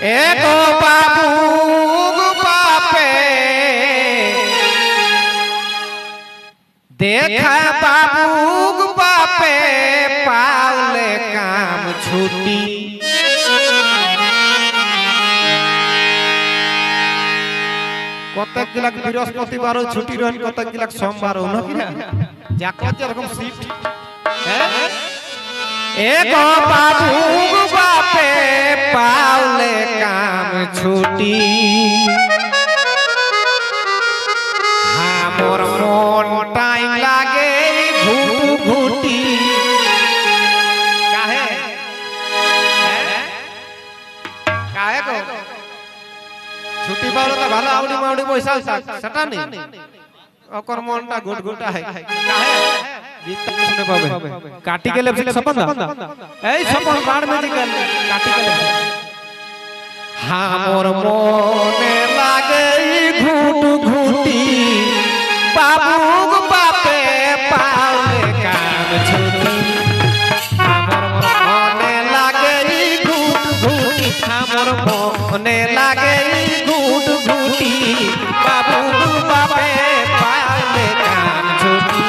एक बाबू बापे देखा बाबू बापे पावले काम छुट्टी कतक गिलाक बृहस्पतिवार छुट्टी रहन कतक गिलाक सोमवार न कि जाको जेरकम शिफ्ट एक बाबू बापे पावले काम छुट्टी हमर मन टाइम लागे घूट घूटी काहे काहे को छुट्टी पावले त भालो आउडी माउडी पैसा सेटा नहीं ओकर मनटा घुट घुटा है काहे गीत सुने पाबे काटी के लेबसिल सपन ए सपन बाड़ में निकल काटी के हमर मोने लागे घूट घूटी बाबू बापे पावले काम छुट्टी हमर मोने लागे घूट घूटी हमर मोने लागे घूट घूटी बाबू बापे पावले काम छुट्टी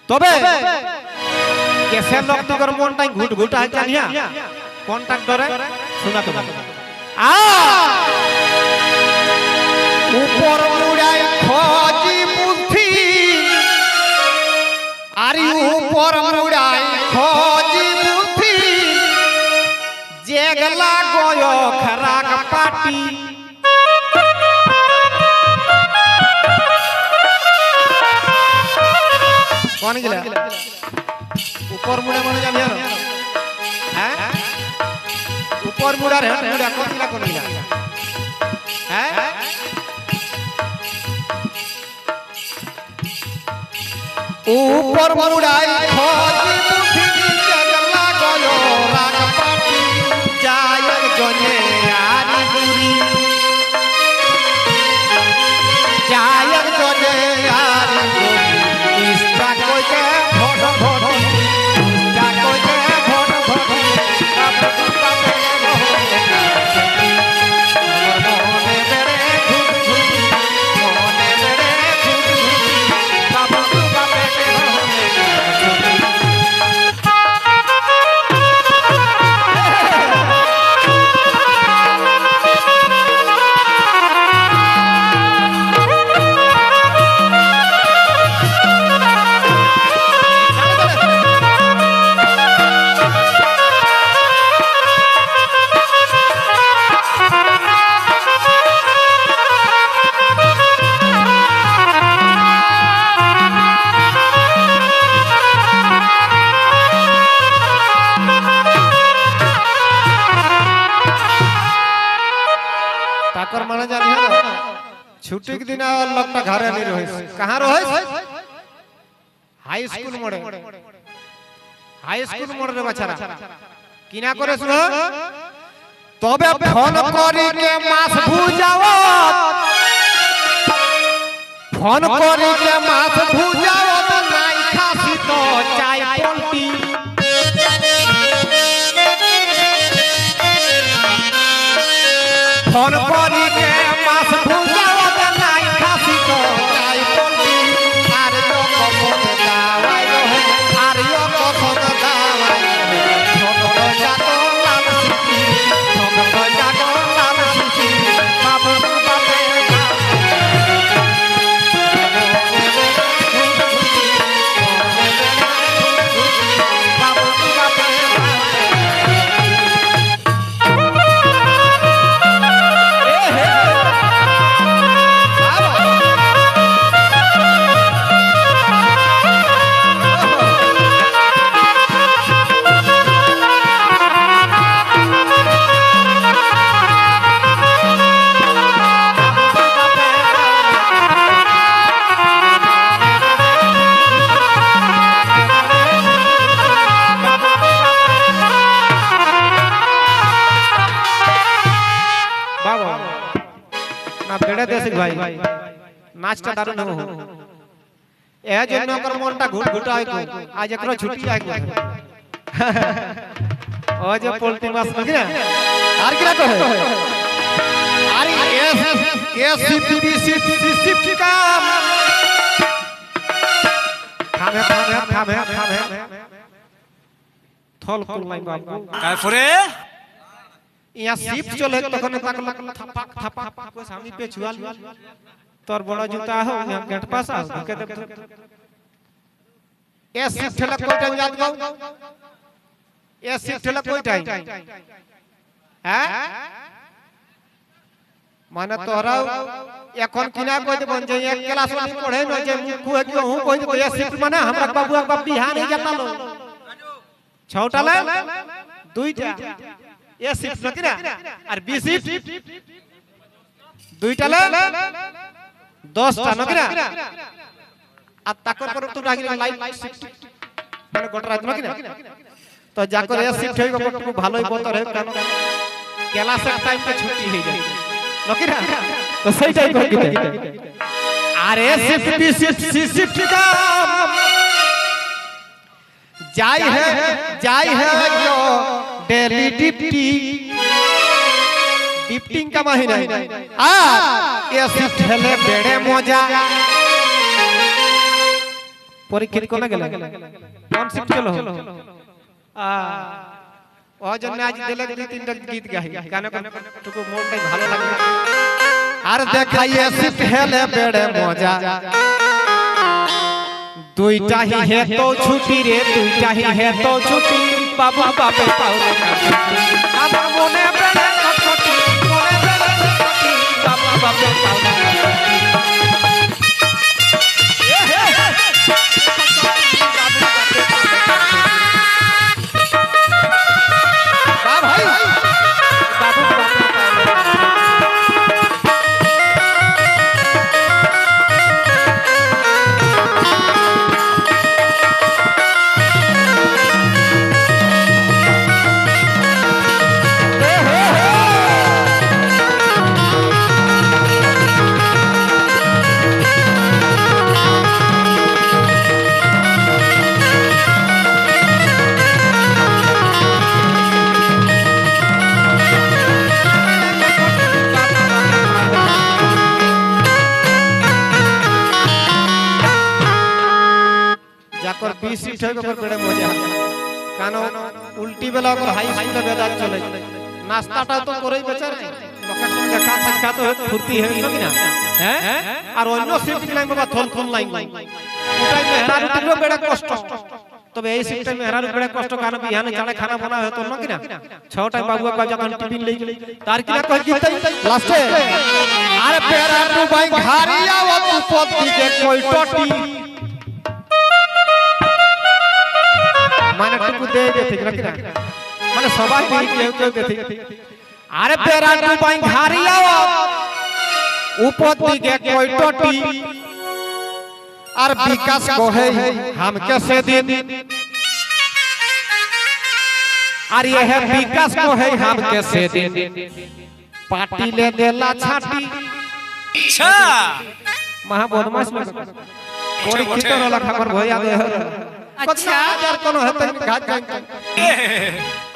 তবে কেসে লোক তোর মনটাই ঘুট ঘুটা জানিয়া কন্ট্রাক্টরে শোনা তো আ উপর মুড়াই খজি বুদ্ধি আরি উপর মুড়াই খজি বুদ্ধি জেগলা গয় খরাক পাটি कौन गिला ऊपर मुड़ा माने जानिया हैं ऊपर मुड़ा रे मुड़ा कौन गिला हैं ऊपर मुड़ाई खोजी मुठी जगला गयो राग पाटी जायक जने आरी दूरी जायक जने आरी दूरी ताकर माने जानी है ना छुट्टी के दिन लोगटा घरे नहीं रहे कहां रहे हाई स्कूल मोड़ रे बचारा किना करे सुनो तबे फोन करी के मास भुजाओ फोन करी के मास भुजाओ নাচটা দারুণ হবে এর জন্য ওর মনটা ঘুটঘুটা হয় আজ একরো ছুটি আয় ও যে পোল্ট্রি মাছ নাকি না আর কি রাখো আরে এসিপি কাম থামে থল কুলাই বাবু काय फुरे ইয়া শিপ চলে তখন তাকলা থাপাক থাপাক কো সামনে পে ছুয়াল তোর বড় জুতা हो यहां गेट पास आ ঢুকে দে এ শিপ ঠেলা কই টাইম याद গাও এ শিপ ঠেলা কই টাইম হ্যাঁ মানে তোরাও এখন কিনা কই দে বন যে এক ক্লাस वाली पढ़े न जे मुखु है क्यों कहि दे ए शिप माने हमरा बाबू बाप बिहार नहीं जाता लो छौटा ले दुईटा ए शिप नकी ना और बी शिप दुईटा ले 10 টা নকি না আর তাকর পর তো রাগি লাইট মানে গোটা রাত নকি না তো যা করে এ শিফট হইব একটু ভালোই বতর হয় কেন ক্লাসের টাইমে ছুটি হয়ে যায় নকি না তো সেইটাই করি আর A shift B shift C shift কাম जाई है यो डेली डिप्टिंग का महीना आ ये शिफ्ट हेले बेड़े मजा পরীক্ষিত কোন গেল কোন শিফট চলো আ ও জন্য আজ দিলে দুই তিনটা গীত গাই গানে টুকু মনটাই ভালো লাগে আর দেখাইয়ে শিফট হেলে বেড়ে মজা দুইটা হি হে তো ছুটি রে দুইটা হি হে তো ছুটি বাবা বাপে পাউলে আমার মনে বেড়ে ছুটি মনে বেড়ে ছুটি বাবা বাপে পাউলে যাকর বি শিফট হইব কর বেড়ে মজা কারণ উল্টি বেলা কর হাই স্কুলে বেদাত চলে নাস্তাটা তো করেই বেচার লোকেশন দেখা সাক্ষাৎ হয় ফুর্তি হয় কি না হ্যাঁ আর অন্য শিফট লাইন বাবা থল থল লাইন ওটাই মেহরার উঠলো বেড়ে কষ্ট তবে এই শিফটে মেহরার বেড়ে কষ্ট কারণ বিহানে চাড়ে খানা বানা হতো না কি না 6 টাইম বাবুয়া কা যখন টিফিন লই তার কি না কই কি লাস্টে আরে পেরা টু ভাই ঘারিয়া ও উপতি কে কই টটি মানে টুকু দে দে ঠিক নাকি না মানে সবাই কেউ কেউ দে ঠিক আরে পেরা টু পাই ঘারিয়া উপর দিকে কই টটি আর বিকাশ কহে हम कैसे दिन আর ये है विकास कहे हम कैसे दिन पार्टी ले देला छाटी अच्छा महा बदमाश में कोई खितर वाला खबर भइया दे अच्छा यार कोनो है त घाट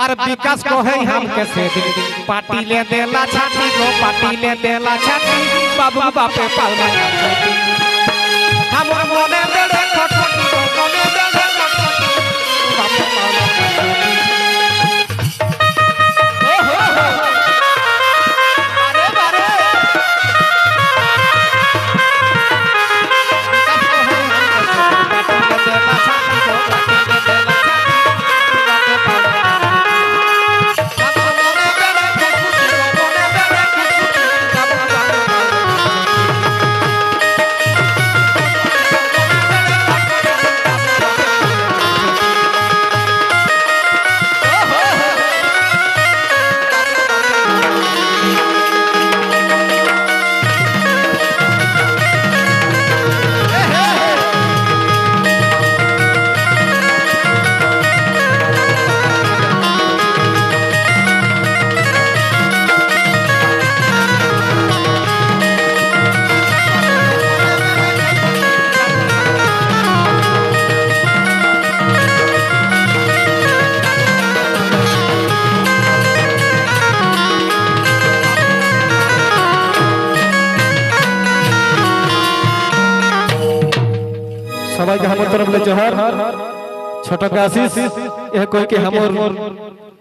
और विकास को है हम कैसे दिन पार्टी ले देला छाती को पार्टी ले देला छाती बाबू बापे पाउना हम मोने बेड़े खटखटी को मोने बेड़े खटखटी बापे पाउना ओ हो अरे बारे সবাইকে আমার তরফ থেকে জোহার ছোটকে আশিস এ কই কে हमर